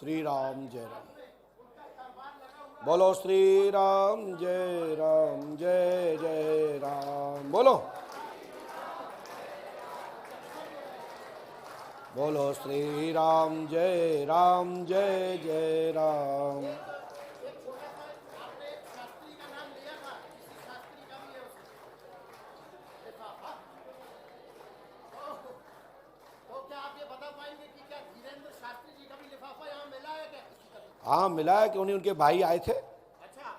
श्री राम जय राम। बोलो श्री राम जय राम, जय जय राम। बोलो बोलो श्री राम जय राम, जय जय राम। हाँ मिला है कि उनके भाई आए थे। अच्छा।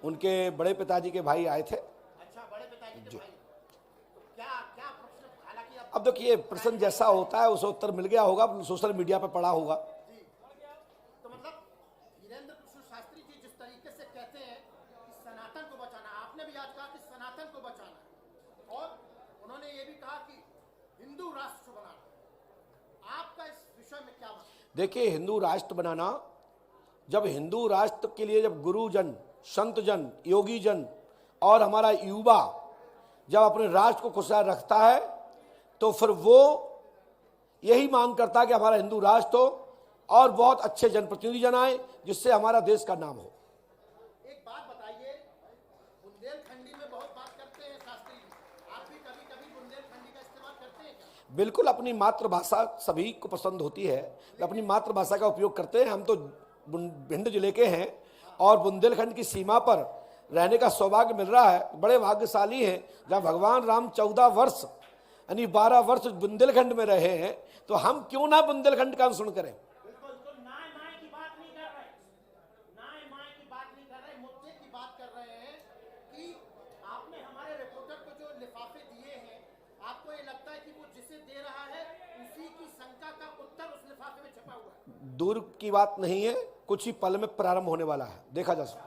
उनके बड़े पिताजी के भाई आए थे। अच्छा, बड़े पिताजी के भाई। तो क्या क्या प्रश्न, हालांकि अब देखिए प्रश्न जैसा होता है उसे उत्तर मिल गया होगा, सोशल मीडिया पर पड़ा होगा। तो मतलब धीरेन्द्र कृष्ण शास्त्री जी जिस तरीके से कहते हैं कि सनातन को बचाना, आपने भी आज कहा कि सनातन को बचाना, और उन्होंने ये भी कहा कि हिंदू राष्ट्र बनाना, आपका इस विषय में क्या मानना? देखिए हिंदू राष्ट्र बनाना, जब हिंदू राष्ट्र के लिए जब गुरुजन, संतजन, योगी जन और हमारा युवा जब अपने राष्ट्र को खुशहाल रखता है तो फिर वो यही मांग करता है कि हमारा हिंदू राष्ट्र हो और बहुत अच्छे जनप्रतिनिधि जन आए जिससे हमारा देश का नाम हो। एक बात बताइए, बुंदेलखंडी में बहुत बात करते हैं शास्त्री जी, आप भी कभी कभी बुंदेलखंडी का इस्तेमाल करते हैं क्या? बिल्कुल, अपनी मातृभाषा सभी को पसंद होती है, अपनी मातृभाषा का उपयोग करते हैं। हम तो भिंड जिले के हैं और बुंदेलखंड की सीमा पर रहने का सौभाग्य मिल रहा है। बड़े भाग्यशाली हैं, जब भगवान राम 14 वर्ष यानी 12 वर्ष बुंदेलखंड में रहे हैं, तो हम क्यों ना बुंदेलखंड का अनुसरण करें। बिल्कुल, तो नाय माय की बात नहीं कर रहे, नाय माय की बात नहीं कर रहे, मुद्दे की बात कर रहे हैं कि आपने हमारे रिपोर्टर को जो लिफाफे दिए हैं, आपको ये लगता है कि वो जिसे दे रहा है उसी की शंका का उत्तर उस लिफाफे में छपा हुआ है? दूर की बात नहीं है, कुछ ही पल में प्रारंभ होने वाला है, देखा जा सकता है।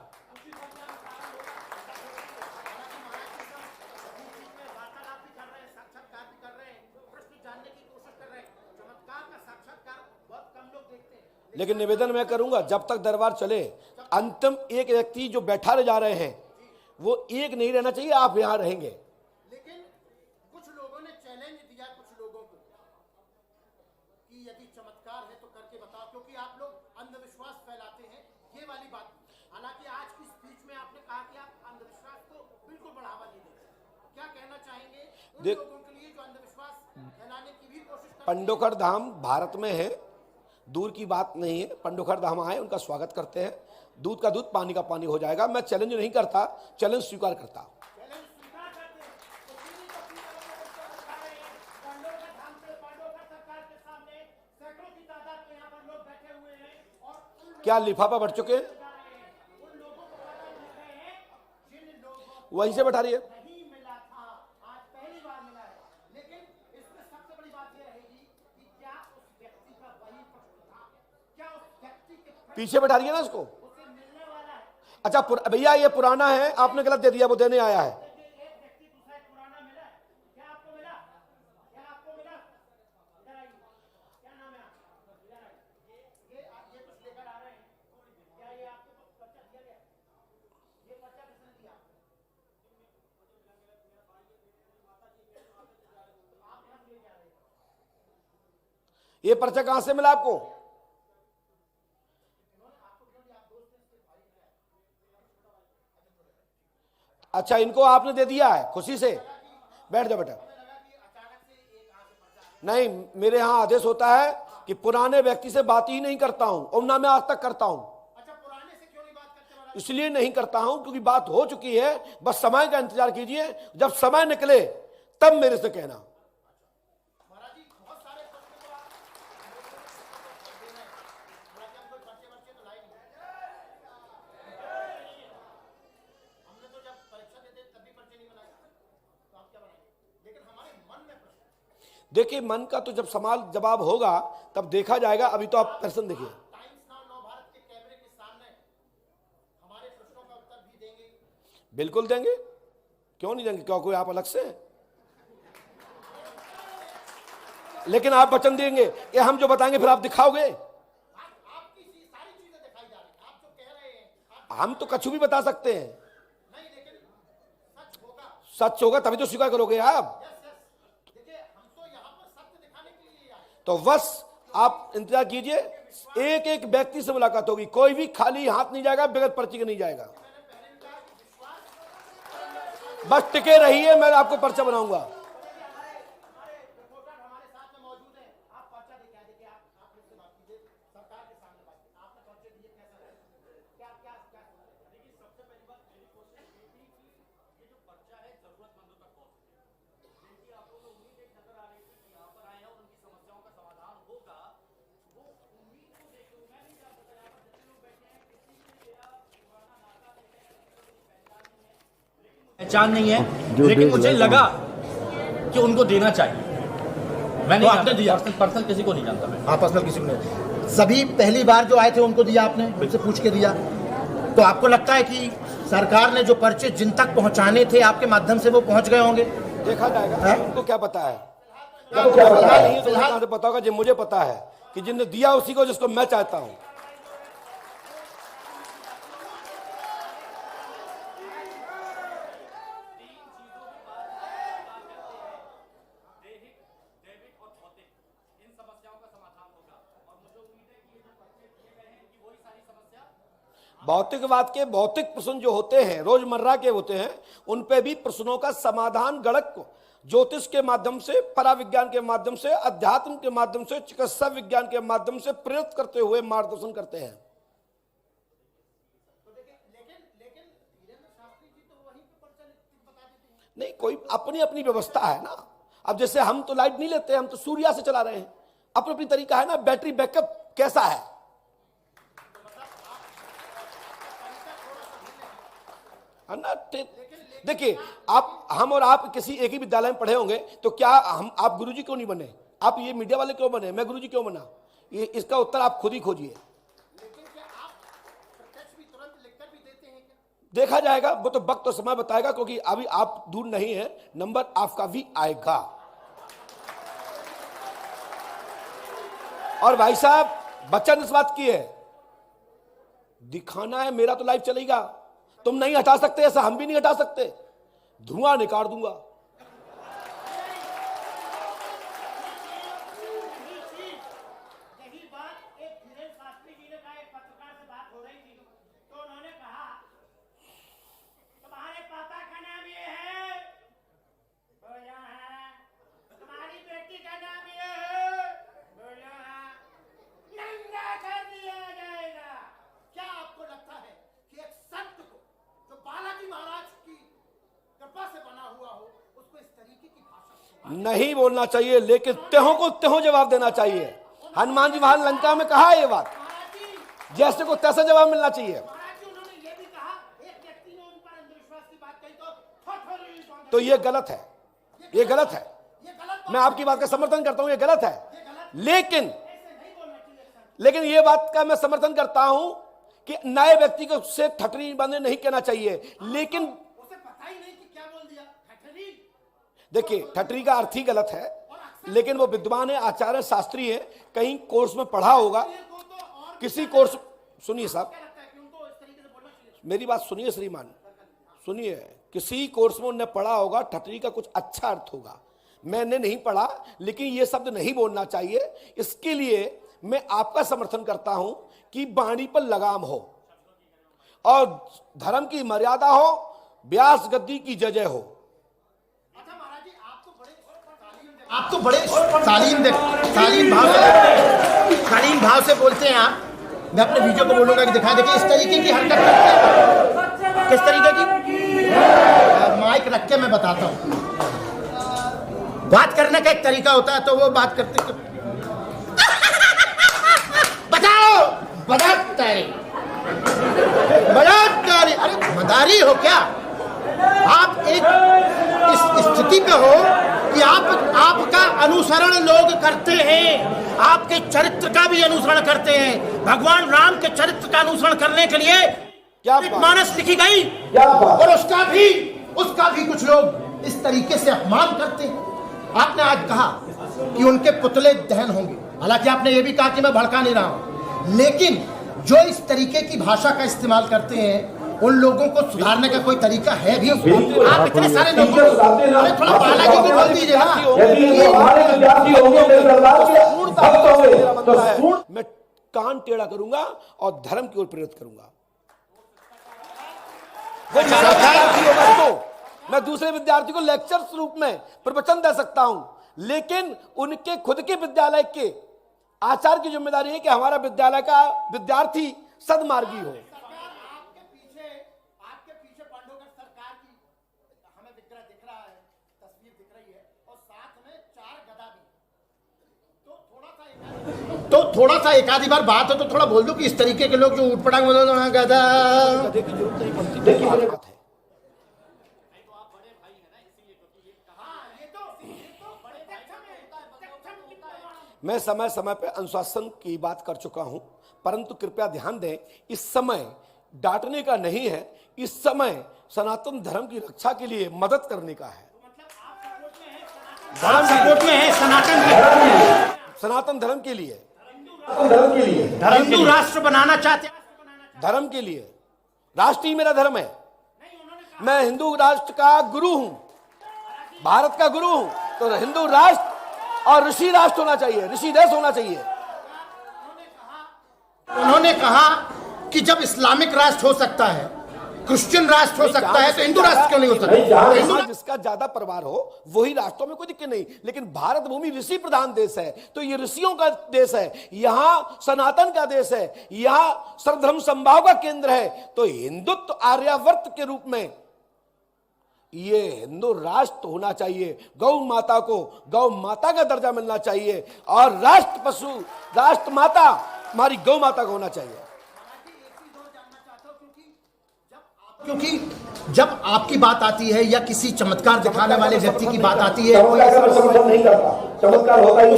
लेकिन निवेदन मैं करूंगा, जब तक दरबार चले, अंतिम एक व्यक्ति जो बैठा रह जा रहे हैं वो एक नहीं रहना चाहिए, आप यहां रहेंगे। लेकिन कुछ लोगों ने चैलेंज दिया कुछ लोगों को कि यदि चमत्कार है तो करके बताओ, क्योंकि आप लोग अंधविश्वास फैलाते हैं, ये वाली बात। हालांकि आज की स्पीच में आपने कहा कि आप अंधविश्वास को बिल्कुल बढ़ावा नहीं देते, क्या कहना चाहेंगे उन लोगों के लिए जो अंधविश्वास फैलाने की भी कोशिश करते हैं? पंडोखर धाम भारत में है, दूर की बात नहीं है। पंडोखर धाम आए, उनका स्वागत करते हैं, दूध का दूध पानी का पानी हो जाएगा। मैं चैलेंज नहीं करता, चैलेंज स्वीकार करता। क्या लिफाफा बढ़ चुके हैं? वहीं से बैठा रही है। पीछे बैठा रही है ना उसको। अच्छा भैया ये पुराना है, आपने गलत दे दिया, वो देने आया है। ये पर्चा कहां से मिला आपको? अच्छा इनको आपने दे दिया है, खुशी से बैठ जाओ बेटा। नहीं, मेरे यहां आदेश होता है कि पुराने व्यक्ति से बात ही नहीं करता हूं, और ना मैं आज तक करता हूं। अच्छा, पुराने से क्यों नहीं बात करते? इसलिए नहीं करता हूं क्योंकि बात हो चुकी है, बस समय का इंतजार कीजिए, जब समय निकले तब मेरे से कहना। देखिए मन का तो जब सवाल जवाब होगा तब देखा जाएगा, अभी तो आप प्रश्न देखिए। बिल्कुल देंगे, क्यों नहीं देंगे, क्यों कोई आप अलग से? लेकिन आप वचन देंगे कि हम जो बताएंगे फिर आप दिखाओगे। हम तो कछु भी बता सकते हैं, सच होगा तभी तो स्वीकार करोगे आप। तो बस आप इंतजार कीजिए, एक एक व्यक्ति से मुलाकात होगी, कोई भी खाली हाथ नहीं जाएगा, बगैर पर्ची के नहीं जाएगा। बस टिके रहिए, मैं आपको पर्चा बनाऊंगा। पहचान नहीं है, लेकिन मुझे लगा कि उनको देना चाहिए। मैं नहीं आपने दिया, पर्सनल किसी को नहीं जानता मैं। हाँ, पर्सनल किसी को नहीं। सभी पहली बार जो आए थे उनको दिया आपने, उनसे पूछ के दिया। तो आपको लगता है कि सरकार ने जो पर्चे जिन तक पहुंचाने थे आपके माध्यम से वो पहुंच गए होंगे? देखा जाएगा, उनको क्या पता है, नहीं तो कहां से पता होगा? जो मुझे पता है कि जिन्होंने दिया उसी को, जिसको मैं चाहता हूं। भौतिकवाद के भौतिक प्रश्न जो होते हैं, रोजमर्रा के होते हैं, उन पे भी प्रश्नों का समाधान गणक ज्योतिष के माध्यम से, पराविज्ञान के माध्यम से, अध्यात्म के माध्यम से, चिकित्सा विज्ञान के माध्यम से प्रेरित करते हुए मार्गदर्शन करते हैं। नहीं, कोई अपनी अपनी व्यवस्था है ना। अब जैसे हम तो लाइट नहीं लेते, हम तो सूर्य से चला रहे हैं, अपनी अपनी तरीका है ना। बैटरी बैकअप कैसा है ना। देखिए, हम और आप किसी एक ही विद्यालय में पढ़े होंगे, तो क्या आप गुरुजी क्यों नहीं बने? आप ये मीडिया वाले क्यों बने? मैं गुरुजी क्यों बना? ये इसका उत्तर आप खुद ही खोजिए। देखा जाएगा, वो तो वक्त और समय बताएगा, क्योंकि अभी आप दूर नहीं है, नंबर आपका भी आएगा। और भाई साहब, बच्चन इस बात की है, दिखाना है मेरा तो लाइव चलेगा, तुम नहीं हटा सकते, ऐसा हम भी नहीं हटा सकते, धुआं निकाल दूंगा। यही बात एक धीरेन्द्र शास्त्री जी ने कहा, एक पत्रकार से बात हो रही थी, तो उन्होंने कहा तुम्हारे पापा का नाम ये है, बोला हाँ। तुम्हारी बेटी का नाम ये है, बोला हाँ। नंगा कर दिया जाएगा। क्या आपको लगता है कि एक संत को जो बालाजी महाराज की कृपा से बना हुआ हो, उसको इस तरीके की भाषा नहीं बोलना चाहिए, लेकिन त्यों को त्यों जवाब देना चाहिए। हनुमान जी वहां लंका में कहा है ये बात, जैसे को तैसा जवाब मिलना चाहिए। उन्होंने ये भी कहा, एक व्यक्ति ने उन पर अंधविश्वास की बात कही तो तो ये गलत है, ये गलत है। मैं आपकी बात का समर्थन करता हूं, ये गलत है। लेकिन ये बात का मैं समर्थन करता हूं कि नए व्यक्ति को से ठटरी बंदे नहीं कहना चाहिए। लेकिन उसे पता ही नहीं कि क्या बोल दिया, ठटरी। देखिए, ठटरी का अर्थ ही गलत है, लेकिन वो विद्वान है, आचार्य, शास्त्री है, कहीं कोर्स में पढ़ा होगा, किसी कोर्स। सुनिए साहब, मेरी बात सुनिए श्रीमान, सुनिए। किसी कोर्स में उन्होंने पढ़ा होगा, ठटरी का कुछ अच्छा अर्थ होगा। मैंने नहीं पढ़ा, लेकिन ये शब्द नहीं बोलना चाहिए। इसके लिए मैं आपका समर्थन करता हूं कि वाणी पर लगाम हो और धर्म की मर्यादा हो, व्यास गद्दी की जय हो। अच्छा महाराज जी, आप तो बड़े शालीन भाव से बोलते हैं आप। मैं अपने वीडियो को बोलूंगा कि दिखा देखिए, इस तरीके की हरकत करते हैं। किस तरीके की? माइक रख के मैं बताता हूँ। बात करने का एक तरीका होता है, तो वो बात करते बताओ, बलात्कारी, अरे मदारी हो क्या आप? एक इस स्थिति पे हो कि आपका अनुसरण लोग करते हैं, आपके चरित्र का भी अनुसरण करते हैं। भगवान राम के चरित्र का अनुसरण करने के लिए क्या मानस लिखी गई, और उसका भी कुछ लोग इस तरीके से अपमान करते हैं। आपने आज कहा कि उनके पुतले दहन होंगे, हालांकि आपने ये भी कहा कि मैं भड़का नहीं रहा हूं, लेकिन जो इस तरीके की भाषा का इस्तेमाल करते हैं, उन लोगों को सुधारने का कोई तरीका है भी? आप इतने सारे लोगों को थोड़ा बालाजी को बोल दीजिए ना। मैं कान टेढ़ा करूंगा और धर्म की ओर प्रेरित करूंगा। वो मेरा विद्यार्थी होगा तो मैं दूसरे विद्यार्थी को लेक्चर रूप में प्रवचन दे सकता हूं, लेकिन उनके खुद के विद्यालय के आचार्य की जिम्मेदारी है कि हमारा विद्यालय का विद्यार्थी सदमार्गी हो। आपके पीछे पांडवगढ़ सरकार की हमें विग्रह दिख रहा है, तस्वीर दिख रही है, और साथ में 4 गदा भी। तो थोड़ा सा एक आधी बार बात हो तो थोड़ा बोल दो कि इस तरीके के लोग जो उठपटांग बोल गदा देखिए जरूरत नहीं पड़ती, देखिए बात है। मैं समय समय पर अनुशासन की बात कर चुका हूं, परंतु कृपया ध्यान दें, इस समय डांटने का नहीं है, इस समय सनातन धर्म की रक्षा के लिए मदद करने का है। धर्म सपोर्ट में है, सनातन धर्म के लिए, हिंदू राष्ट्र बनाना चाहते हैं, धर्म के लिए। राष्ट्र ही मेरा धर्म है। मैं हिंदू राष्ट्र का गुरु हूं, भारत का गुरु हूं, तो हिंदू राष्ट्र और ऋषि राष्ट्र होना चाहिए, ऋषि देश होना चाहिए। उन्होंने कहा कि जब इस्लामिक राष्ट्र हो सकता है, क्रिश्चियन राष्ट्र हो सकता है, तो हिंदू राष्ट्र क्यों नहीं हो सकता? जिसका ज्यादा परिवार हो वही राष्ट्रों में कोई दिक्कत नहीं, लेकिन भारत भूमि ऋषि प्रधान देश है, तो ये ऋषियों का देश है, यहां सनातन का देश है, यहां सर्वधर्म समभाव का केंद्र है। तो हिंदुत्व आर्यावर्त के रूप में ये हिंदू राष्ट्र होना चाहिए। गौ माता को गौ माता का दर्जा मिलना चाहिए, और राष्ट्र पशु, राष्ट्र माता हमारी गौ माता को होना चाहिए। क्योंकि जब आपकी बात आती है या किसी चमत्कार दिखाने वाले व्यक्ति की बात आती है, चमत्कार होता ही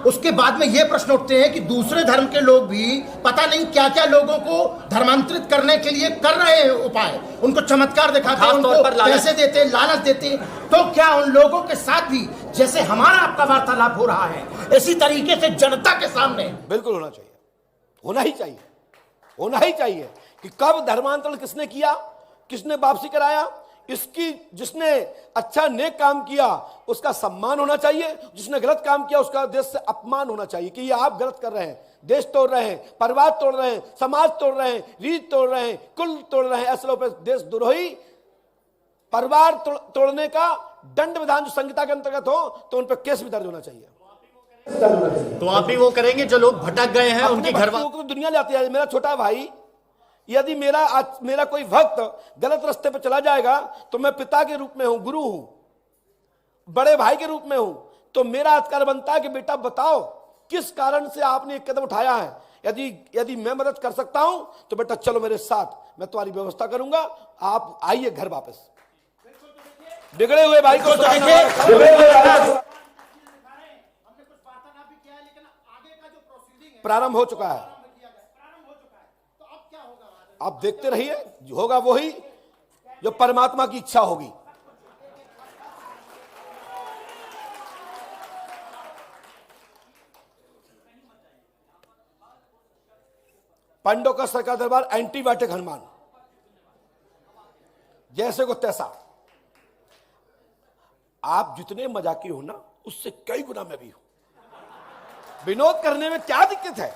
उसके बाद में ये प्रश्न उठते हैं कि दूसरे धर्म के लोग भी पता नहीं क्या क्या लोगों को धर्मांतरित करने के लिए कर रहे हैं उपाय, उनको चमत्कार दिखाते हैं, उनको पैसे देते, लालच देते। तो क्या उन लोगों के साथ भी जैसे हमारा आपका वार्तालाप हो रहा है, इसी तरीके से जनता के सामने बिल्कुल होना चाहिए, होना ही चाहिए, होना ही चाहिए कि कब धर्मांतरण किसने किया, किसने वापसी कराया, इसकी जिसने अच्छा नेक काम किया उसका सम्मान होना चाहिए, जिसने गलत काम किया उसका देश से अपमान होना चाहिए कि ये आप गलत कर रहे हैं, देश तोड़ रहे हैं, परिवार तोड़ रहे हैं, समाज तोड़ रहे हैं, रीत तोड़ रहे हैं, कुल तोड़ रहे हैं। ऐसे लोगों पर देशद्रोही, परिवार तोड़ने का दंड विधान जो संहिता के अंतर्गत हो तो उन पर केस भी दर्ज होना चाहिए। तो आप भी वो करेंगे जो लोग भटक गए हैं, उनके घर वालों को दुनिया ले आती है। मेरा छोटा भाई, यदि मेरा कोई भक्त गलत रास्ते पर चला जाएगा तो मैं पिता के रूप में हूं, गुरु हूं, बड़े भाई के रूप में हूं, तो मेरा अधिकार बनता है कि बेटा बताओ किस कारण से आपने एक कदम उठाया है। यदि मैं मदद कर सकता हूं तो बेटा चलो मेरे साथ, मैं तुम्हारी व्यवस्था करूंगा, आप आइए घर वापस। बिगड़े हुए भाई को प्रारंभ हो चुका है, आप देखते रहिए, होगा वही जो परमात्मा की इच्छा होगी। पांडव का सरकार दरबार एंटीबायोटिक हनुमान, जैसे को तैसा। आप जितने मजाकी हो ना, उससे कई गुना मैं भी हूं। विनोद करने में क्या दिक्कत है,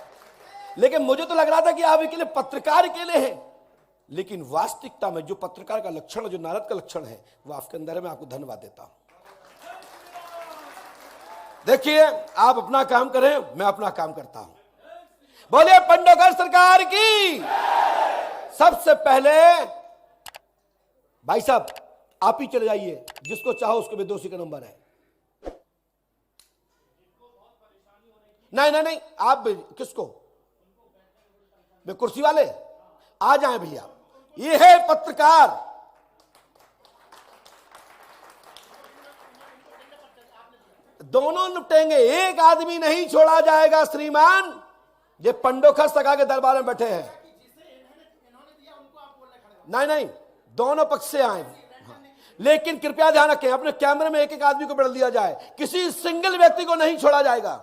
लेकिन मुझे तो लग रहा था कि आप अकेले पत्रकार अकेले हैं, लेकिन वास्तविकता में जो पत्रकार का लक्षण, जो नारद का लक्षण है, वो आपके अंदर है। मैं आपको धन्यवाद देता हूं। देखिए, आप अपना काम करें, मैं अपना काम करता हूं। बोलिए पांडवगढ़ सरकार की। सबसे पहले भाई साहब आप ही चले जाइए, जिसको चाहो उसको भी दोषी का नंबर है। नहीं, आप किसको, वे कुर्सी वाले आ जाएं भैया। ये है पत्रकार, दोनों निपटेंगे, एक आदमी नहीं छोड़ा जाएगा श्रीमान। ये पांडवगढ़ सरकार के दरबार में बैठे हैं। नहीं, दोनों पक्ष से आए। लेकिन कृपया ध्यान रखें, अपने कैमरे में एक एक आदमी को बदल दिया जाए, किसी सिंगल व्यक्ति को नहीं छोड़ा जाएगा।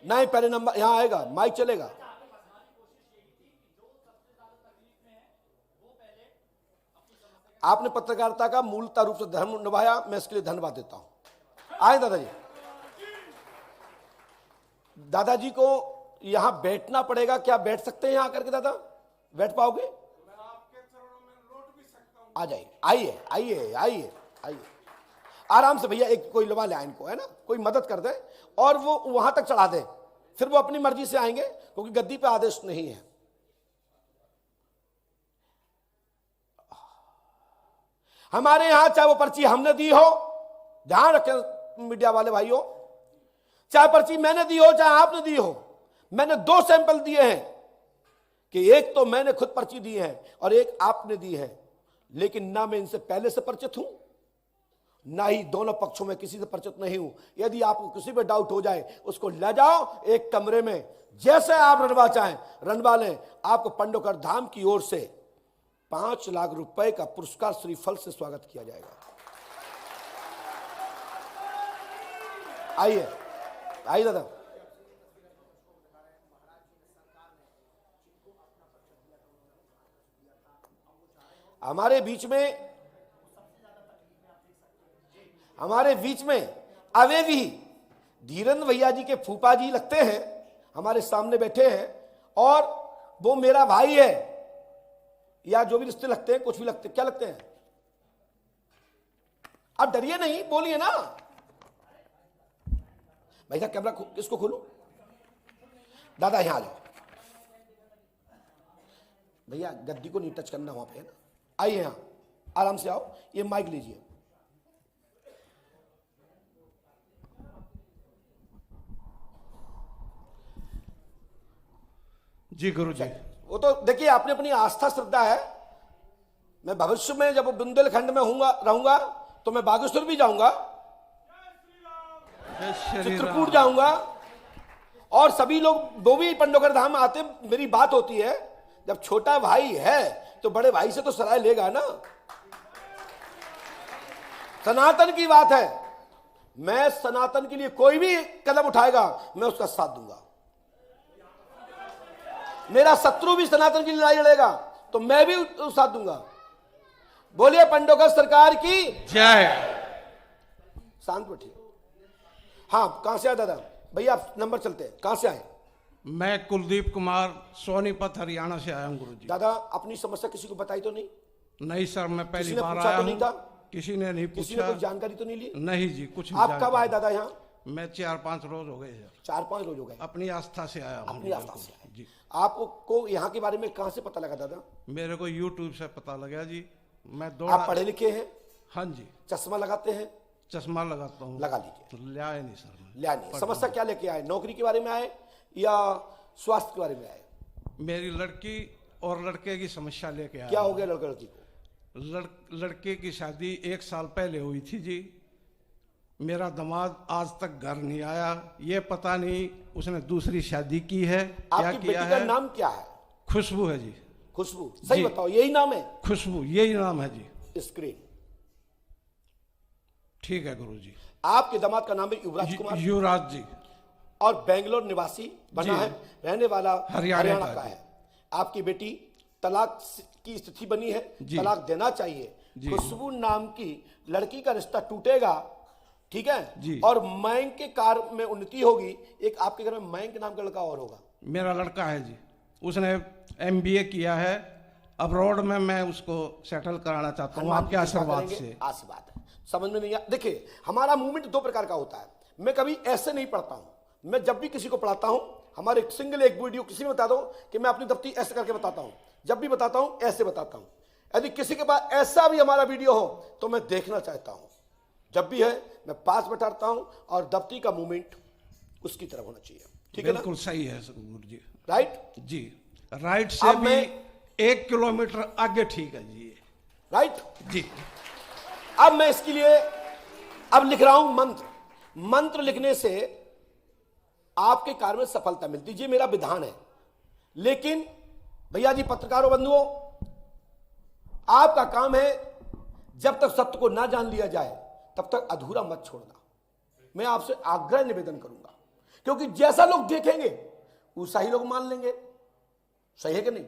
नहीं, पहले नंबर यहां आएगा, माइक चलेगा। आपने पत्रकारिता का मूलतः रूप से धर्म निभाया, मैं इसके लिए धन्यवाद देता हूं। आए दादाजी, दादाजी को यहां बैठना पड़ेगा, क्या बैठ सकते हैं यहां करके? दादा बैठ पाओगे? आ जाइए, आइए आइए आइए आइए, आराम से भैया, एक कोई लवा ले आए इनको, है ना, कोई मदद कर दे और वो वहां तक चढ़ा दे, फिर वो अपनी मर्जी से आएंगे, क्योंकि गद्दी पे आदेश नहीं है। हमारे यहां चाहे वो पर्ची हमने दी हो, ध्यान रखें मीडिया वाले भाइयों, चाहे पर्ची मैंने दी हो चाहे आपने दी हो, मैंने 2 सैंपल दिए हैं कि एक तो मैंने खुद पर्ची दी है और एक आपने दी है, लेकिन ना मैं इनसे पहले से परिचित हूं, ना ही दोनों पक्षों में किसी से परिचित नहीं हूं। यदि आपको किसी पे डाउट हो जाए, उसको ले जाओ एक कमरे में, जैसे आप रनवा चाहें रनवा लें। आपको पंडोकर धाम की ओर से 5 लाख रुपए का पुरस्कार श्रीफल से स्वागत किया जाएगा। आइए आइए दादा, हमारे बीच में अवे भी धीरेन्द्र भैया जी के फूफा जी लगते हैं, हमारे सामने बैठे हैं, और वो मेरा भाई है, या जो भी रिश्ते लगते हैं, कुछ भी लगते, क्या लगते हैं? आप डरिए नहीं, बोलिए ना भाई साहब। कैमरा किसको खोलूं? दादा यहां आ जाओ भैया, गद्दी को नहीं टच करना वहां पे, है ना। आइए यहां, आराम से आओ, ये माइक लीजिए। जी गुरु जी। वो तो देखिए, आपने अपनी आस्था श्रद्धा है। मैं भविष्य में जब बुंदेलखंड में रहूंगा तो मैं बागेश्वर भी जाऊंगा, चित्रकूट जाऊंगा, और सभी लोग वो भी पंडोकर धाम आते। मेरी बात होती है, जब छोटा भाई है तो बड़े भाई से तो सराय लेगा ना। सनातन की बात है, मैं सनातन के लिए कोई भी कदम उठाएगा मैं उसका साथ दूंगा। मेरा शत्रु भी सनातन की लड़ाई लड़ेगा तो मैं भी उसका साथ दूंगा। बोलिए पंडोकर सरकार की जय। शांत बैठिए। हाँ, कहां से आए दादा? भैया आप नंबर चलते हैं, कहां से आए? मैं कुलदीप कुमार सोनीपत हरियाणा से आया हूँ गुरु जी। दादा अपनी समस्या किसी को बताई तो नहीं? नहीं सर, मैं किसी पहली ने बार पूछा आया तो नहीं हूँ। था? किसी ने नहीं किसी ने पूछा। कोई जानकारी तो नहीं ली? नहीं जी, कुछ आप कब आए दादा यहाँ? मैं 4-5 रोज हो गए सर। 4-5 रोज हो गए। अपनी आस्था से आया हूँ। अपनी आस्था से आए। जी। आपको यहाँ के बारे में कहाँ से पता लगा दादा? मेरे को यूट्यूब से पता लगा जी। मैं आप पढ़े लिखे हैं? हाँ जी। चश्मा लगाते हैं? चश्मा लगाता हूँ। लगा लीजिए। लिया नहीं सर। लिया नहीं। समस्या क्या लेके आए? नौकरी के बारे में आए या स्वास्थ्य के बारे में आए? मेरी लड़की और लड़के की समस्या लेके आया। क्या हो गया लड़की को? लड़के की शादी 1 साल पहले हुई थी जी। मेरा दामाद आज तक घर नहीं आया। ये पता नहीं उसने दूसरी शादी की है, क्या आपकी किया बेटी का है। नाम क्या है? खुशबू है जी। खुशबू? सही जी। बताओ, यही नाम है? खुशबू यही नाम है जी। स्क्रीन। ठीक है गुरु जी। आपके दामाद का नाम है युवराज कुमार, युवराज जी, और बेंगलोर निवासी बना जी। है, रहने वाला हरियाणा का का है। आपकी बेटी तलाक की स्थिति बनी है, जी। तलाक देना चाहिए। जी। खुशबू नाम की लड़की का रिश्ता टूटेगा, ठीक है जी। और मयंक के कार्य में उन्नति होगी। एक आपके घर में मयंक नाम का लड़का और होगा। मेरा लड़का है जी। उसने MBA किया है अब्रॉड में। मैं उसको सेटल कराना चाहता हूँ आपके आशीर्वाद से। आशीर्वाद है। समझ में नहीं आ? देखिए, हमारा मूवमेंट 2 प्रकार का होता है। मैं कभी ऐसे नहीं पढ़ता हूँ। मैं जब भी किसी को पढ़ाता हूँ, हमारे सिंगल एक वीडियो किसी में बता दो कि मैं अपनी दफ्ती ऐसे करके बताता हूँ। जब भी बताता हूँ ऐसे बताता हूँ। यदि किसी के पास ऐसा भी हमारा वीडियो हो तो मैं देखना चाहता हूँ। जब भी है मैं पास बैठाता हूँ और दफ्ती का मूवमेंट उसकी तरफ होना चाहिए। ठीक है ना? बिल्कुल सही है गुरु जी। राइट जी। राइट से अब भी 1 किलोमीटर आगे ठीक है जी। राइट जी। अब मैं इसके लिए अब लिख रहा हूं मंत्र। मंत्र लिखने से आपके कार्य में सफलता मिलती है, मेरा विधान है। लेकिन भैया जी, पत्रकारों बंधुओं, आपका काम है जब तक सत्य को ना जान लिया जाए तब तक अधूरा मत छोड़ना। मैं आपसे आग्रह निवेदन करूंगा, क्योंकि जैसा लोग देखेंगे वैसा ही लोग मान लेंगे। सही है कि नहीं?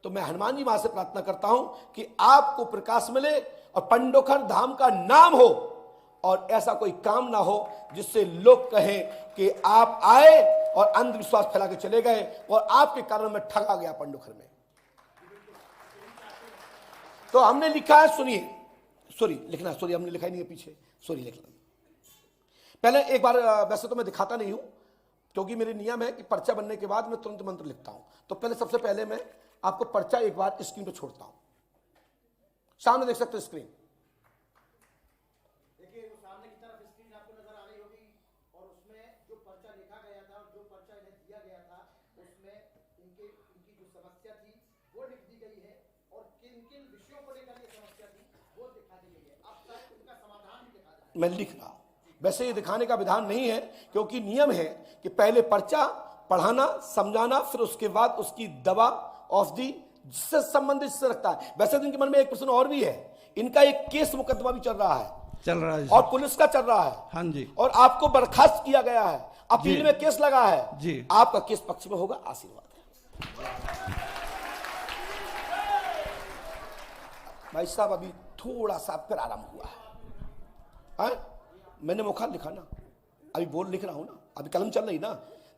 तो मैं हनुमान जी मां से प्रार्थना करता हूं कि आपको प्रकाश मिले और पंडोखर धाम का नाम हो, और ऐसा कोई काम ना हो जिससे लोग कहें कि आप आए और अंधविश्वास फैला के चले गए और आपके कारण मैं ठगा गया पंडोखर में। तो हमने लिखा है, सुनिए, सॉरी लिखना, सॉरी हमने लिखा ही नहीं है पीछे, सॉरी लिखना। पहले एक बार, वैसे तो मैं दिखाता नहीं हूं क्योंकि मेरे नियम है कि पर्चा बनने के बाद मैं तुरंत मंत्र लिखता हूं। तो पहले सबसे पहले मैं आपको पर्चा एक बार स्क्रीन पे छोड़ता हूं। सामने देख सकते हो स्क्रीन, देखिए वो सामने की तरफ स्क्रीन आपको नजर आ रही होगी, और उसमें जो पर्चा लिखा गया था और जो पर्चा इन्हें दिया गया था उसमें इनकी जो समस्या थी वो लिख दी गई है, और किन किन विषयों को लेकर ये समस्या थी वो दिखा दी गई है। अब शायद उनका समाधान भी दिखा जाए। मैं लिख रहा हूं। वैसे ये दिखाने का विधान नहीं है क्योंकि नियम है कि पहले पर्चा पढ़ाना, समझाना, फिर उसके बाद उसकी दवा, औषधि जिससे संबंधित से रखता है। वैसे तो इनके मन में एक प्रश्न और भी है, इनका एक केस मुकदमा भी चल रहा है, चल रहा है और पुलिस का चल रहा है। हाँ जी। और आपको बर्खास्त किया गया है, अपील में केस लगा है जी। आपका केस पक्ष में होगा। आशीर्वाद है भाई साहब। अभी थोड़ा सा फिर आराम हुआ है, मैंने मुखार लिखा ना, अभी बोल लिख रहा हूं ना, अभी कलम चल रही ना।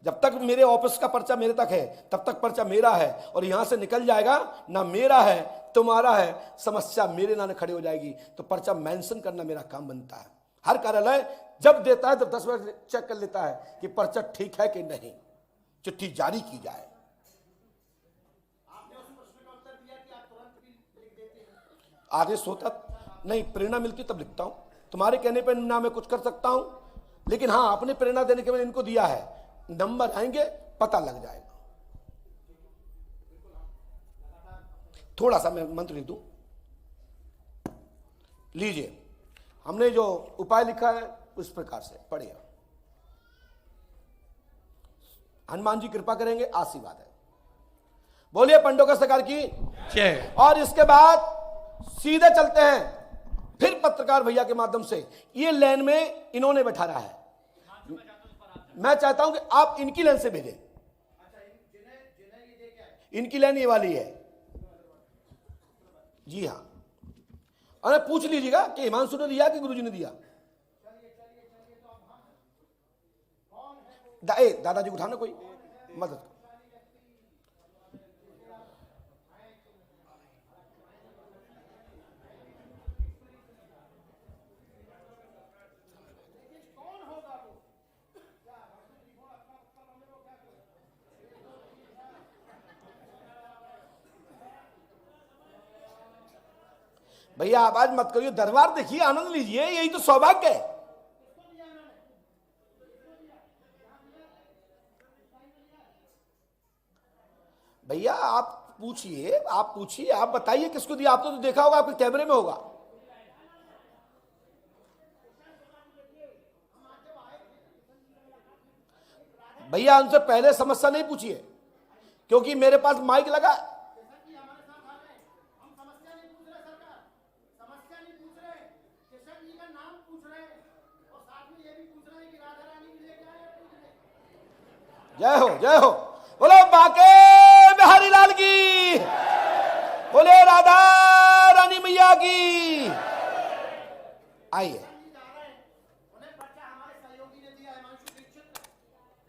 जब तक मेरे ऑफिस का पर्चा मेरे तक है तब तक पर्चा मेरा है, और यहां से निकल जाएगा ना मेरा है तुम्हारा है, समस्या मेरे नाम खड़ी हो जाएगी। तो पर्चा मेंशन करना मेरा काम बनता है। हर कार्यालय जब देता है तो 10 बार चेक कर लेता है कि पर्चा ठीक है कि नहीं, चिट्ठी जारी की जाए। आपने उस प्रश्न का उत्तर दिया कि आप तुरंत भी लिख देते हैं। आदेश होता नहीं, प्रेरणा मिलती तब लिखता हूं। तुम्हारे कहने पर ना मैं कुछ कर सकता हूं, लेकिन हाँ अपने प्रेरणा देने के बाद इनको दिया है, नंबर आएंगे पता लग जाएगा। थोड़ा सा मैं मंत्र लिख दूं, लीजिए। हमने जो उपाय लिखा है उस प्रकार से पढ़िए। हनुमान जी कृपा करेंगे, आशीर्वाद है। बोलिए पंडोकर सरकार की जय। और इसके बाद सीधे चलते हैं फिर पत्रकार भैया के माध्यम से। ये लाइन में इन्होंने बैठा रहा है, मैं चाहता हूं कि आप इनकी लाइन से भेजें। इनकी लाइन ये वाली है जी हाँ। अरे पूछ लीजिएगा कि हिमांशु ने दिया कि गुरुजी ने दिया। दादाजी को उठाना कोई मदद करो। भैया आवाज मत करिए, दरबार देखिए, आनंद लीजिए, यही तो सौभाग्य है। भैया आप पूछिए, आप पूछिए, आप बताइए किसको दिया। आपने तो देखा होगा, आपके कैमरे में होगा। भैया उनसे पहले समस्या नहीं पूछिए क्योंकि मेरे पास माइक लगा। जय हो जय हो, बोलो बाके बिहारी लाल की, बोले राधा रानी मैया की। आइए। उन्हें पर्चा हमारे सहयोगी ने दिया, हिमांशु दीक्षित,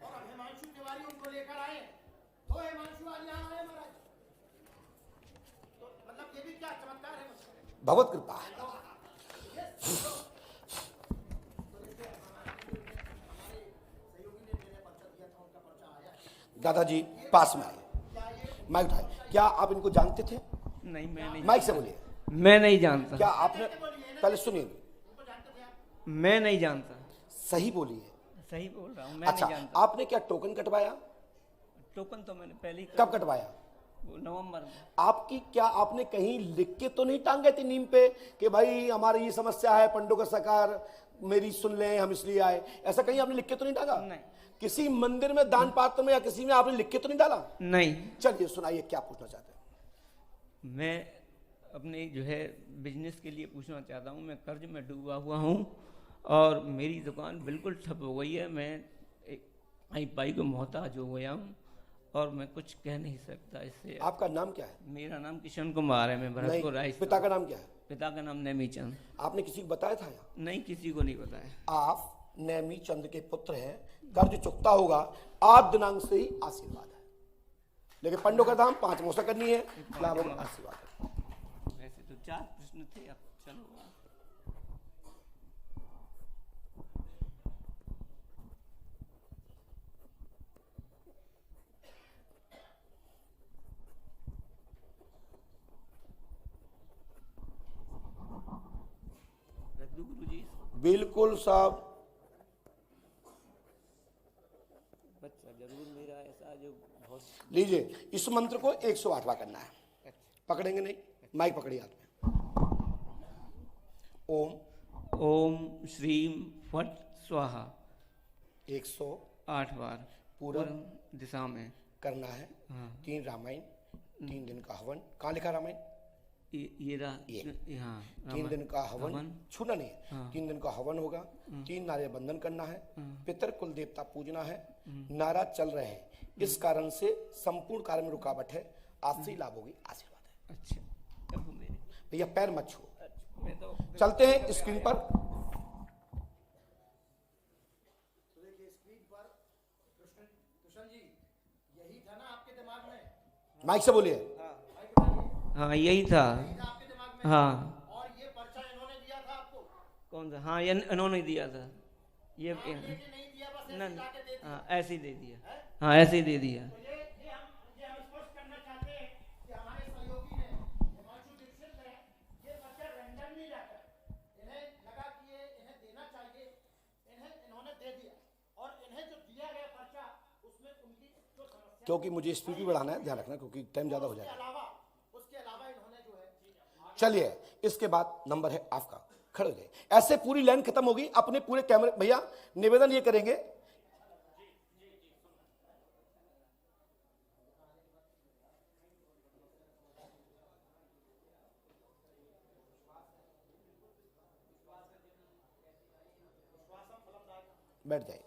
और अब हिमांशु तिवारी उनको लेकर आए, तो हिमांशु आज यहाँ आए महाराज। तो मतलब ये भी क्या चमत्कार है, भगवत कृपा है। दादाजी पास में आए, माइक उठाए। क्या आप इनको जानते थे? नहीं, मैं नहीं, माइक से बोलिए। मैं नहीं जानता। क्या आपने, पहले सुनिए, मैं नहीं जानता। सही बोलिए। सही बोल रहा हूँ, मैं अच्छा, नहीं जानता। आपने क्या टोकन कटवाया? टोकन तो मैंने पहले ही कब कटवाया? वो नवंबर में। आपकी क्या आपने कहीं लिख के तो नहीं टांगे थी नीम पे कि भाई हमारी ये समस्या है, पंडोकर सरकार मेरी सुन लें, हम इसलिए आए? ऐसा कहीं आपने लिख के तो नहीं टांगा? नहीं। किसी मंदिर में, दान पात्र में या किसी में आपने लिख के तो नहीं डाला? नहीं। चलिए सुनाइए, क्या पूछना चाहते हैं? मैं अपने जो है बिजनेस के लिए पूछना चाहता हूँ। मैं कर्ज में डूबा हुआ हूँ और मेरी दुकान बिल्कुल ठप हो गई है। मैं आई पाई को मोहताज हो गया हूँ और मैं कुछ कह नहीं सकता इससे। आपका नाम क्या है? मेरा नाम किशन कुमार है, मैं भरतपुर नहीं, राजस्थान। पिता का नाम क्या है? पिता का नाम नेमीचंद। आपने किसी को बताया था यहाँ? नहीं, किसी को नहीं बताया। आप नेमी चंद के पुत्र हैं, कर्ज चुकता होगा, आज दिनांक से ही आशीर्वाद है। लेकिन पंडों का दाम 5 मोसा करनी है, लाभ होगा, आशीर्वाद है। वैसे तो 4 प्रश्न थे, अब चलो। रद्दू गुरुजी। बिल्कुल साहब, बच्चा जरूर मेरा ऐसा जो बहुत। लीजिए, इस मंत्र को 108 बार करना है। पकड़ेंगे नहीं, माइक पकड़िए हाथ में। ओम ओम श्रीम फट स्वाहा 108 बार पूर्व दिशा में करना है। हाँ। 3 रामायण, 3 दिन का हवन। कहाँ लिखा रामायण? ये हाँ 3 दिन का हवन, छूना नहीं है। हाँ। 3 दिन का हवन होगा, 3 नारियल बंधन करना है, पितर कुल देवता पूजना है, नाराज चल रहे हैं, इस कारण से संपूर्ण कार्य में रुकावट है, आज से ही लाभ होगी, आशीर्वाद है। अच्छा, अब मेरे भैया पैर मत छू। मैं तो चलते हैं स्क्रीन पर। तो देखिए स्क्रीन पर कृष्ण जी, यही था ना आपके दिमाग में? माइक से बोलिए। हाँ यही था। आपके दिमाग में? हाँ। और ये पर्चा इन्होंने दिया था आपको? कौन सा? हाँ ये इन्होंने दिया था ये। लेके नहीं दिया, बस ना ऐसे जाके दे दिया? हाँ ऐसे ही दे दिया। हाँ ऐसे ही दे दिया। तो ये हम स्पष्ट करना चाहते हैं कि हमारे सहयोगी ने, हिमांशु दीक्षित ने, ये पर्चा रैंडमली लाकर इन्हें लगा कि ये इन्हें देना चाहिए, इन्होंने दे दिया। और इन्हें जो दिया गया पर्चा, उसमें उनकी जो समस्या, क्योंकि मुझे स्पीड भी बढ़ाना है, ध्यान रखना, क्योंकि टाइम ज्यादा हो जाएगा। उसके अलावा इन्होंने जो है, चलिए, इसके बाद नंबर है आपका, खड़े हो जाइए। ऐसे पूरी लाइन खत्म होगी। अपने पूरे कैमरे, भैया निवेदन ये करेंगे, बैठ जाइए।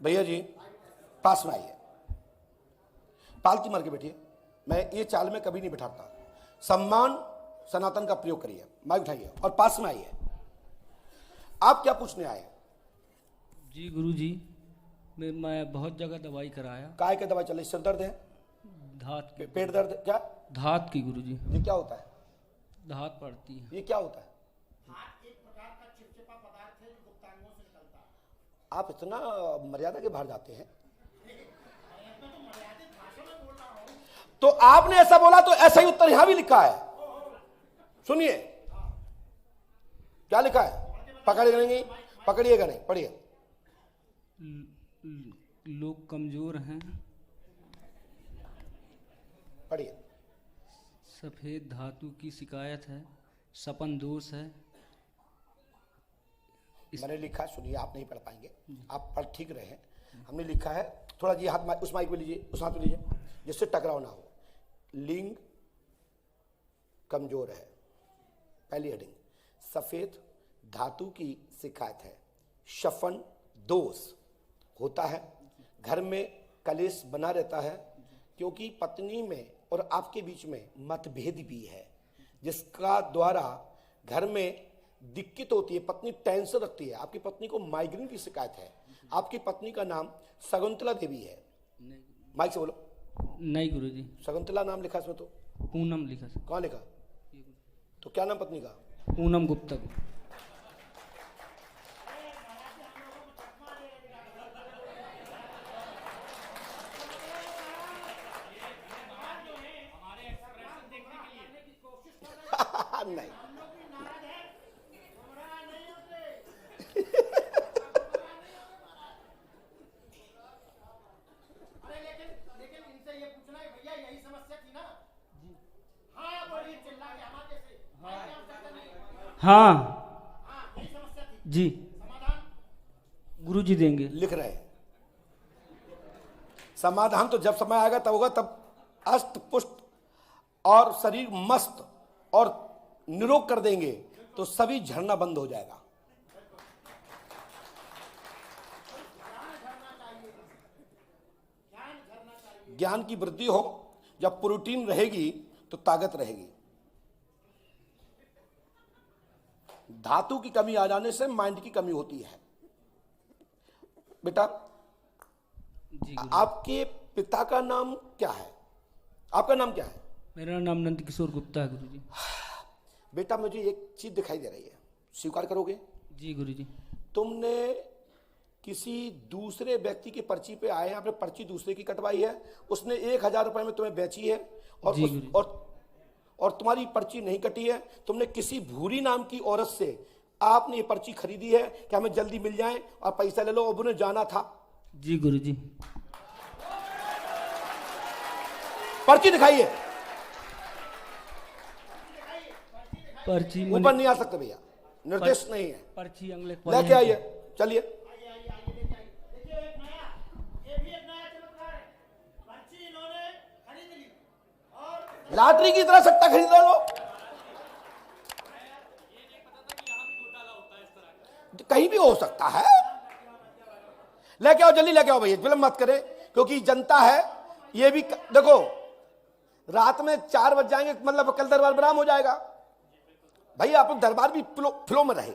भैया जी पास में आइए, पालती मार के बैठिए। मैं ये चाल में कभी नहीं बिठाता। सम्मान सनातन का प्रयोग करिए। माइक उठाइए और पास में आइए। आप क्या पूछने आए? जी गुरुजी, मैं बहुत जगह दवाई कराया। काय के दवाई चल रही? सिर दर्द है, धात की। पेट दर्द, क्या? धात की गुरुजी। ये क्या होता है? धात पड़ती है। ये क्या होता है? एक प्रकार का चिपचिपा पदार्थ है जो गुप्तांगों से निकलता है। आप इतना मर्यादा के बाहर जाते हैं। तो आपने ऐसा बोला तो ऐसा ही उत्तर यहां भी लिखा है। सुनिए क्या लिखा है, पकड़िएगा नहीं, पकड़िएगा नहीं, पढ़िए। लोग कमजोर हैं, पढ़िए। सफेद धातु की शिकायत है, सपन दोष है। मैंने लिखा, सुनिए, आप नहीं पढ़ पाएंगे, आप पढ़ ठीक रहे हैं। हमने लिखा है, थोड़ा जी हाथ उस माइक में लीजिए, उस हाथ में लीजिए, जिससे टकराव ना हो। लिंग कमजोर है, पहली हेडिंग। सफेद धातु की शिकायत है, शफन दोष होता है, घर में कलेश बना रहता है, क्योंकि पत्नी में और आपके बीच में मतभेद भी है, जिसका द्वारा घर में दिक्कत होती है, पत्नी टेंशन रखती है। आपकी पत्नी को माइग्रेन की शिकायत है। आपकी पत्नी का नाम शकुंतला देवी है। माइक से बोलो। नहीं गुरुजी, शकुंतला नाम लिखा इसमें तो? पूनम लिखा। कहाँ लिखा? तो क्या नाम पत्नी का? पूनम गुप्ता। नहीं, लेकिन इनसे ये पूछना है भैया, यही समस्या थी ना? हाँ बोलिए, चिल्ला के हमारे से। हाँ हाँ यही समस्या थी। जी। समाधान? गुरुजी देंगे। लिख रहे हैं। समाधान तो जब समय आएगा तब होगा, तब अस्त पुष्ट और शरीर मस्त और निरोग कर देंगे तो सभी झरना बंद हो जाएगा। ज्ञान की वृद्धि हो, जब प्रोटीन रहेगी तो ताकत रहेगी। धातु की कमी आ जाने से माइंड की कमी होती है। बेटा, जी गुरुजी। आपके पिता का नाम क्या है? आपका नाम क्या है? मेरा नाम नंद किशोर गुप्ता है गुरुजी। बेटा, मुझे एक चीज दिखाई दे रही है, स्वीकार करोगे? जी गुरुजी। तुमने किसी दूसरे व्यक्ति की पर्ची पे आए हैं, आपने पर्ची दूसरे की कटवाई है, उसने 1000 रुपए में तुम्हें बेची है और जी गुरुजी। और तुम्हारी पर्ची नहीं कटी है। तुमने किसी भूरी नाम की औरत से आपने ये पर्ची खरीदी है कि हमें जल्दी मिल जाए और पैसा ले लो, अब उन्हें जाना था। जी गुरुजी। पर्ची दिखाइए। पर्ची ऊपर नहीं आ सकते भैया, निर्देश नहीं है। पर्ची अंगले लेके आइए, चलिए। देखिए एक नया, ये भी एक नया चमत्कार है। पर्ची इन्होंने खरीद ली और लॉटरी की तरह सट्टा खरीद लो। कहीं भी हो सकता है। लेके आओ, जल्दी लेके आओ भैया, विलंब मत करें, क्योंकि जनता है। ये भी देखो, रात में 4 बज जाएंगे, मतलब कल दरबार बराम हो जाएगा। भैया आप दरबार भी फ्लो में रहे।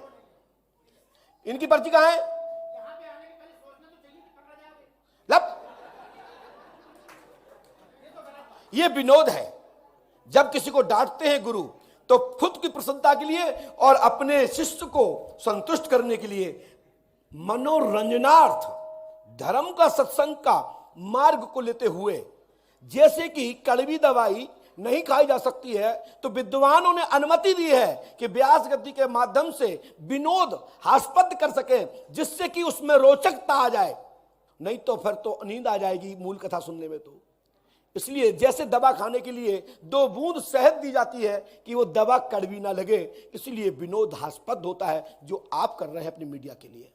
इनकी पर्ची कहां है? लब, ये विनोद है। जब किसी को डांटते हैं गुरु, तो खुद की प्रसन्नता के लिए और अपने शिष्य को संतुष्ट करने के लिए मनोरंजनार्थ धर्म का सत्संग का मार्ग को लेते हुए, जैसे कि कड़वी दवाई नहीं खाई जा सकती है, तो विद्वानों ने अनुमति दी है कि व्यास गद्दी के माध्यम से विनोद हास्पद कर सके, जिससे कि उसमें रोचकता आ जाए। नहीं तो फिर तो नींद आ जाएगी मूल कथा सुनने में। तो इसलिए जैसे दवा खाने के लिए 2 बूंद शहद दी जाती है कि वो दवा कड़वी ना लगे, इसलिए विनोद हास्पद होता है, जो आप कर रहे हैं अपनी मीडिया के लिए।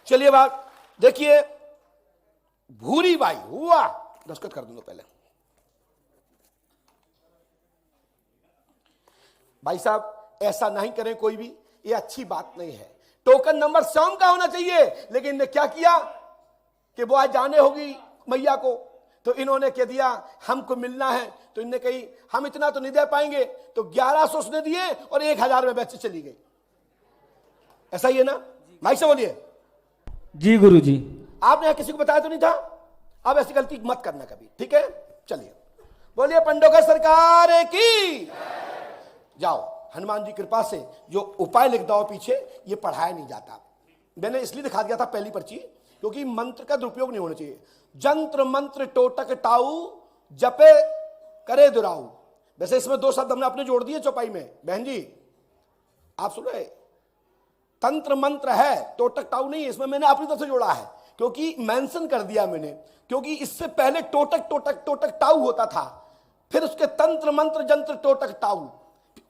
चलिए बात देखिए, भूरी बाई हुआ, दस्तखत कर दूंगा पहले। भाई साहब, ऐसा नहीं करें कोई भी, ये अच्छी बात नहीं है। टोकन नंबर स्वयं का होना चाहिए, लेकिन इन्हें क्या किया कि वो आज जाने होगी मैया को, तो इन्होंने कह दिया हमको मिलना है। तो इन्होंने कही हम इतना तो नहीं दे पाएंगे, तो 1100 उसने दिए और 1000 में बेच चली गई। ऐसा ही है ना? माइक से बोलिए। जी गुरुजी। आपने यहां किसी को बताया तो नहीं था? अब ऐसी गलती मत करना कभी, ठीक है? चलिए, बोलिए पंडोकर सरकार की। जाओ, हनुमान जी की कृपा से जो उपाय लिख दो पीछे, ये पढ़ाया नहीं जाता। मैंने इसलिए दिखा दिया था पहली पर्ची, क्योंकि मंत्र का दुरुपयोग नहीं होना चाहिए। जंत्र मंत्र टोटक टाऊ, जपे करे दुराऊ। वैसे इसमें 2 शब्द हमने अपने जोड़ दिए चौपाई में। बहन जी आप सुन रहे, तंत्र मंत्र है, टोटक टाऊ नहीं है। इसमें मैंने अपनी तरफ से जोड़ा है, क्योंकि मेंशन कर दिया मैंने, क्योंकि इससे पहले टोटक टोटक टोटक टाऊ होता था, फिर उसके तंत्र मंत्र जंत्र टोटक टाऊ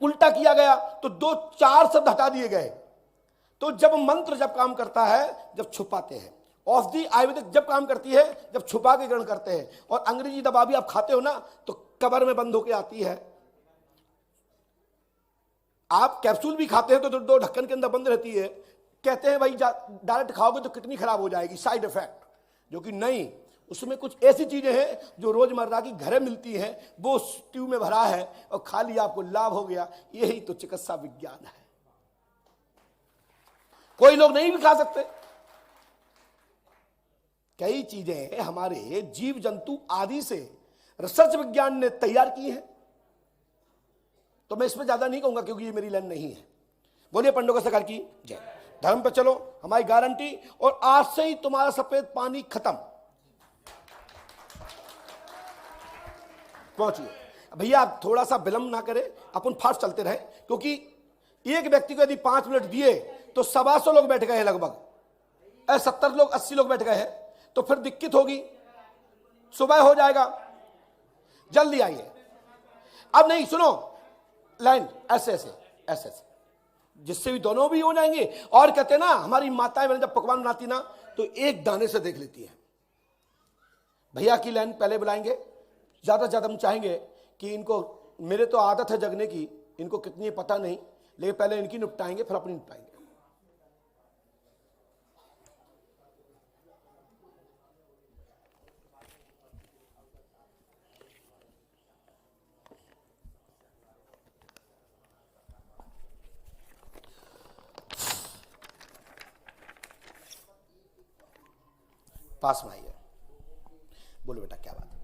उल्टा किया गया, तो 2-4 शब्द हटा दिए गए। तो जब मंत्र जब काम करता है, जब छुपाते हैं, औषधि आयुर्वेदिक जब काम करती है, जब छुपा के ग्रहण करते हैं। और अंग्रेजी दवा भी आप खाते हो ना, तो कबर में बंद होके आती है। आप कैप्सूल भी खाते हैं तो 2 ढक्कन के अंदर बंद रहती है। कहते हैं भाई डायरेक्ट खाओगे तो किडनी खराब हो जाएगी, साइड इफेक्ट। जो कि नहीं, उसमें कुछ ऐसी चीजें हैं जो रोजमर्रा की घरे मिलती हैं, वो ट्यूब में भरा है और खा लिया, आपको लाभ हो गया। यही तो चिकित्सा विज्ञान है। कोई लोग नहीं भी खा सकते। कई चीजें हमारे जीव जंतु आदि से रिसर्च विज्ञान ने तैयार की हैं। तो मैं इसमें ज्यादा नहीं कहूंगा, क्योंकि ये मेरी लाइन नहीं है। बोलिए पंडोकर सरकार की जय। धर्म पे चलो, हमारी गारंटी। और आज से ही तुम्हारा सफेद पानी खत्म। पहुंचिए भैया, आप थोड़ा सा विलंब ना करें, अपन फास्ट चलते रहे, क्योंकि एक व्यक्ति को यदि 5 मिनट दिए तो 125 लोग बैठ गए हैं, लगभग 70 लोग 80 लोग बैठ गए हैं, तो फिर दिक्कत होगी। सुबह हो जाएगा, जल्दी आइए। अब नहीं, सुनो, लाइन ऐसे ऐसे ऐसे ऐसे, जिससे भी दोनों भी हो जाएंगे। और कहते हैं ना, हमारी माताएं बहनें जब पकवान बनाती ना तो एक दाने से देख लेती है। भैया की लाइन पहले बुलाएंगे। ज्यादा से ज्यादा हम चाहेंगे कि इनको, मेरे तो आदत है जगने की, इनको कितनी है पता नहीं, लेकिन पहले इनकी निपटाएंगे फिर अपनी निपटाएंगे। पास में आइए, बोलो बेटा क्या बात है?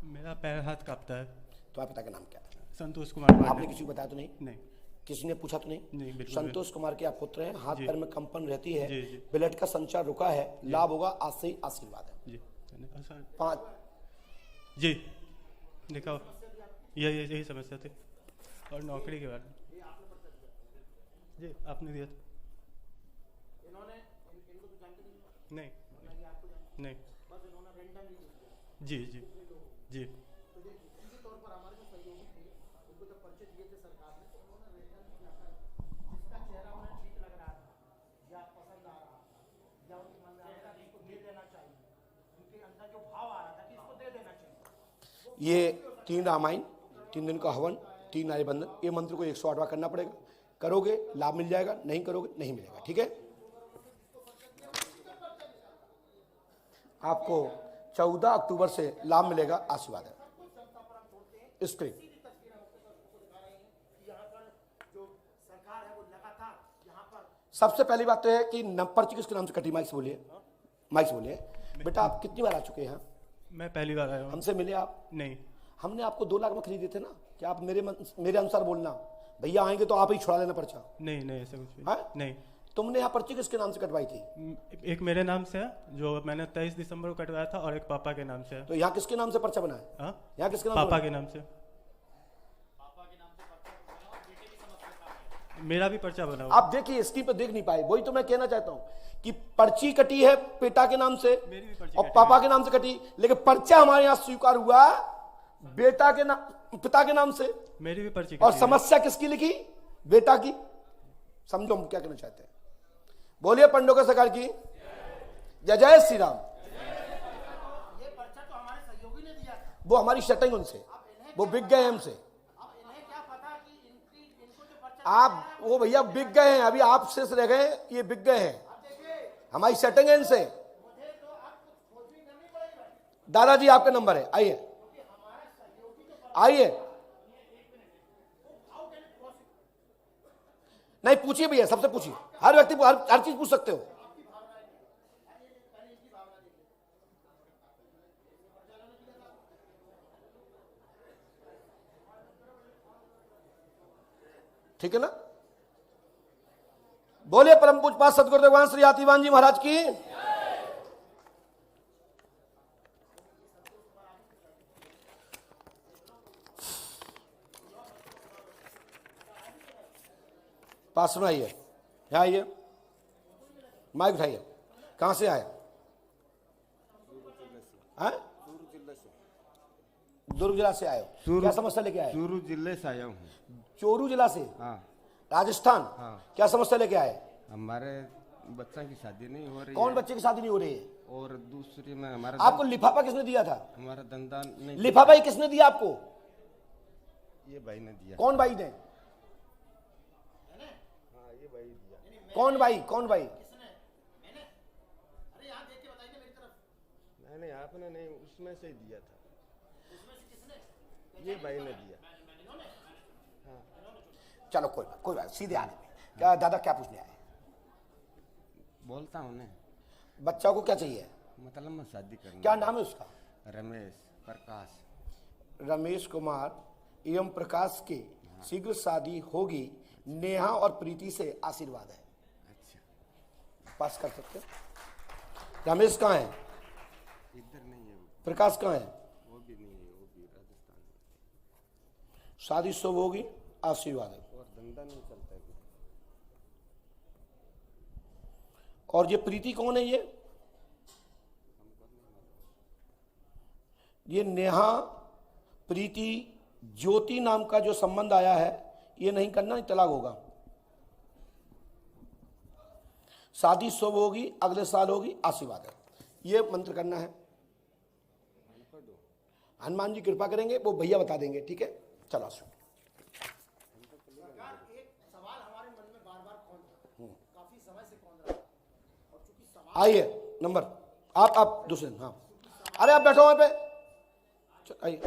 मेरा पैर हाथ कांपता है। तुम्हारे पिता का नाम क्या है? संतोष कुमार पांडे। आपने किसी को बताया तो नहीं? नहीं। किसी ने पूछा तो नहीं? नहीं, बिल्कुल संतोष कुमार के आप पुत्र हैं, हाथ पैर में कंपन रहती है, जी, जी। ब्लड का संचार रुका है, लाभ होगा, आज से ही आशीर्वाद है। जी 5 जी देखो, यही समस्या थी। और नौकरी के बारे में जी आपने दिया था। नहीं नहीं जी जी जी ये 3 रामायण, 3 दिन का हवन, 3 नारी बंधन, ये मंत्र को 108वां करना पड़ेगा। करोगे लाभ मिल जाएगा, नहीं करोगे नहीं मिलेगा। ठीक है, आपको 14 अक्टूबर से लाभ मिलेगा, आशीर्वाद है। स्क्रीन सबसे पहली बात तो है कि पर्ची किसके नाम से कटी? माइक से बोलिए, माइक से बोलिए। बेटा आप कितनी बार आ चुके हैं? मैं पहली बार आया हूँ। हमसे मिले आप? नहीं। हमने आपको 2 लाख में खरीदे थे ना, क्या आप मेरे अनुसार बोलना, भैया आएंगे तो आप ही छुड़ा लेना पर्चा। नहीं ऐसा कुछ हाँ? नहीं। तुमने यहाँ पर्ची किसके नाम से कटवाई थी? एक मेरे नाम से है जो मैंने 23 दिसंबर को कटवाया था, और एक पापा के नाम से है। तो यहाँ किसके नाम से पर्चा बना है? यहाँ किसके नाम? पापा के नाम से। मेरा भी पर्चा बना हुआ। आप देखिए, स्क्रीन पे देख नहीं पाए, वही तो मैं कहना चाहता हूँ कि पर्ची कटी है पिता के नाम से और पापा के नाम से कटी, लेकिन पर्चा हमारे यहाँ स्वीकार हुआ बेटा के नाम, पिता के नाम से। मेरी भी पर्ची। और समस्या किसकी लिखी? बेटा की। समझो हम क्या कहना चाहते हैं। बोलिए पंडोकर सरकार की जय। जय श्री राम। ये पर्चा तो हमारे सहयोगी ने दिया था। वो हमारी सेटिंग उनसे, वो बिक गए हमसे। अब इन्हें क्या पता कि इनको जो पर्चा आप वो भैया बिक गए हैं, अभी आप शेष रह गए, ये बिक गए हैं, हमारी सेटिंग है इनसे। दादाजी आपका नंबर है, आइए आइए। नहीं पूछिए भैया, सबसे पूछिए, हर व्यक्ति को हर चीज पूछ सकते हो। ठीक है ना? बोलिए परम पूज्य सदगुरुदेव भगवान श्री आतिवान जी महाराज की। पास में आइए, यहाँ आइए, माइक उठाइए। कहां से आए? दुर्ग जिला से आए हो? क्या समस्या लेके आए? चूरू जिले से आया हूँ। चोरू जिला से? हाँ। राजस्थान? हाँ। क्या समस्या लेके आए? हमारे बच्चा की शादी नहीं हो रही। कौन है। बच्चे की शादी नहीं हो रही है? और दूसरी में हमारा आपको लिफाफा किसने दिया था? हमारा धंधा नहीं। लिफाफा ही किसने दिया आपको? ये भाई ने दिया। कौन भाई ने? कौन भाई? कौन भाई? नहीं आपने नहीं, उसमें से ही दिया था। ये भाई ने दिया। चलो कोई बात, सीधे आने में। क्या दादा क्या पूछने आए? बोलता हूँ ना। बच्चा को क्या चाहिए? मतलब मैं शादी करना। क्या नाम है उसका? रमेश प्रकाश। रमेश कुमार एवं प्रकाश की शीघ्र शादी होगी, नेहा और प्रीति से आशीर्वाद है। अच्छा पास कर सकते? रमेश कहाँ है? इधर नहीं है। प्रकाश कहाँ है? वो भी नहीं है, वो भी राजस्थान में। शादी शुभ होगी, आशीर्वाद है। और धंधा नहीं चलता है। और ये प्रीति कौन है? ये नेहा प्रीति ज्योति नाम का जो संबंध आया है, ये नहीं करना, नहीं तलाक होगा। शादी शुभ होगी, अगले साल होगी, आशीर्वाद है। ये मंत्र करना है। हनुमान जी कृपा करेंगे, वो भैया बता देंगे, ठीक है। चलो सुन। सरकार, एक सवाल हमारे मन में बार बार कौन रहा, काफी समय से कौन रहा, और चूंकि सवाल आइए नंबर, आप दूसरे, हाँ, अरे आप बैठो वहां पे, आइए।